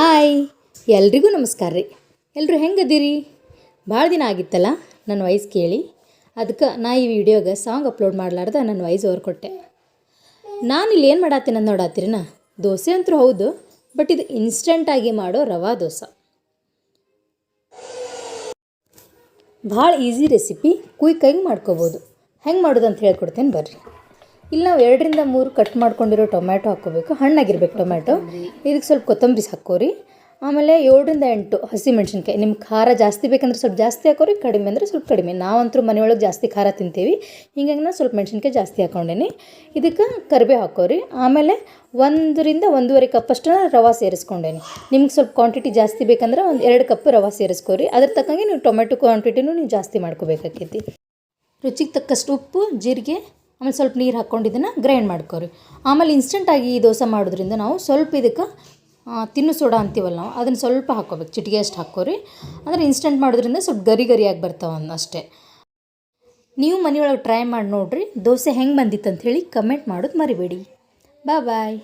Hi ಎಲ್ರಿಗೂ ನಮಸ್ಕಾರ ರೀ. ಎಲ್ಲರೂ ಹೆಂಗದಿರಿ? ಭಾಳ ದಿನ ಆಗಿತ್ತಲ್ಲ ನನ್ನ ವಾಯ್ಸ್ ಕೇಳಿ. ಅದಕ್ಕೆ ನಾ ಈ ವಿಡಿಯೋಗೆ ಸಾಂಗ್ ಅಪ್ಲೋಡ್ ಮಾಡಲಾರ್ದ ನನ್ನ ವಾಯ್ಸ್ ಓವರ್ ಕೊಟ್ಟೆ. ನಾನಿಲ್ಲಿ ಏನು ಮಾಡತ್ತೀನಿ ಅಂತ ನೋಡತ್ತೀರಿನ, ದೋಸೆ ಅಂತೂ ಹೌದು, ಬಟ್ ಇದು ಇನ್ಸ್ಟೆಂಟಾಗಿ ಮಾಡೋ ರವಾ ದೋಸೆ. ಭಾಳ ಈಸಿ ರೆಸಿಪಿ, ಕ್ವಿಕ್ಕಾಗಿ ಮಾಡ್ಕೋಬೋದು. ಹೆಂಗೆ ಮಾಡೋದು ಅಂತ ಹೇಳ್ಕೊಡ್ತೇನೆ ಬರ್ರಿ. ಇಲ್ಲಿ ನಾವು 2 ರಿಂದ 3 ಕಟ್ ಮಾಡ್ಕೊಂಡಿರೋ ಟೊಮ್ಯಾಟೊ ಹಾಕ್ಕೋಬೇಕು. ಹಣ್ಣಾಗಿರ್ಬೇಕು ಟೊಮ್ಯಾಟೊ. ಇದಕ್ಕೆ ಸ್ವಲ್ಪ ಕೊತ್ತಂಬರಿ ಹಾಕ್ಕೋರಿ. ಆಮೇಲೆ 7 ರಿಂದ 8 ಹಸಿಮೆಣ್ಸಿನ್ಕಾಯಿ. ನಿಮ್ಮ ಖಾರ ಜಾಸ್ತಿ ಬೇಕಂದ್ರೆ ಸ್ವಲ್ಪ ಜಾಸ್ತಿ ಹಾಕೋರಿ, ಕಡಿಮೆ ಅಂದರೆ ಸ್ವಲ್ಪ ಕಡಿಮೆ. ನಾವಂತೂ ಮನೆಯೊಳಗೆ ಜಾಸ್ತಿ ಖಾರ ತಿಂತೀವಿ, ಹಿಂಗಾಗಿ ನಾನು ಸ್ವಲ್ಪ ಮೆಣಸಿನ್ಕಾಯಿ ಜಾಸ್ತಿ ಹಾಕ್ಕೊಂಡೇನಿ. ಇದಕ್ಕೆ ಕರಿಬೇವು ಹಾಕೋರಿ. ಆಮೇಲೆ 1 ರಿಂದ 1.5 ಕಪ್ಪಷ್ಟು ರವೆ ಸೇರಿಸ್ಕೊಂಡೇನಿ. ನಿಮ್ಗೆ ಸ್ವಲ್ಪ ಕ್ವಾಂಟಿಟಿ ಜಾಸ್ತಿ ಬೇಕಂದ್ರೆ 2 ಕಪ್ ರವೆ ಸೇರಿಸ್ಕೋರಿ. ಅದ್ರ ತಕ್ಕಂಗೆ ನೀವು ಟೊಮೆಟೊ ಕ್ವಾಂಟಿಟಿನೂ ನೀವು ಜಾಸ್ತಿ ಮಾಡ್ಕೋಬೇಕಾಕೈತಿ. ರುಚಿಗೆ ತಕ್ಕಷ್ಟು ಉಪ್ಪು, ಜೀರಿಗೆ, ಆಮೇಲೆ ಸ್ವಲ್ಪ ನೀರು ಹಾಕ್ಕೊಂಡು ಗ್ರೈಂಡ್ ಮಾಡ್ಕೋರಿ. ಆಮೇಲೆ ಇನ್ಸ್ಟೆಂಟಾಗಿ ಈ ದೋಸೆ ಮಾಡೋದ್ರಿಂದ ನಾವು ಸ್ವಲ್ಪ ಇದಕ್ಕೆ ತಿನ್ನು ಸೋಡಾ ಅಂತೀವಲ್ಲ ನಾವು, ಅದನ್ನು ಸ್ವಲ್ಪ ಹಾಕ್ಕೋಬೇಕು, ಚಿಟಿಕೆ ಅಷ್ಟು ಹಾಕ್ಕೋರಿ. ಅಂದರೆ ಇನ್ಸ್ಟೆಂಟ್ ಮಾಡೋದ್ರಿಂದ ಸ್ವಲ್ಪ ಗರಿ ಗರಿಯಾಗಿ ಬರ್ತಾವೆ ಅಷ್ಟೇ. ನೀವು ಮನೆಯೊಳಗೆ ಟ್ರೈ ಮಾಡಿ ನೋಡಿರಿ. ದೋಸೆ ಹೆಂಗೆ ಬಂದಿತ್ತು ಅಂಥೇಳಿ ಕಮೆಂಟ್ ಮಾಡೋದು ಮರಿಬೇಡಿ. ಬಾಯ್.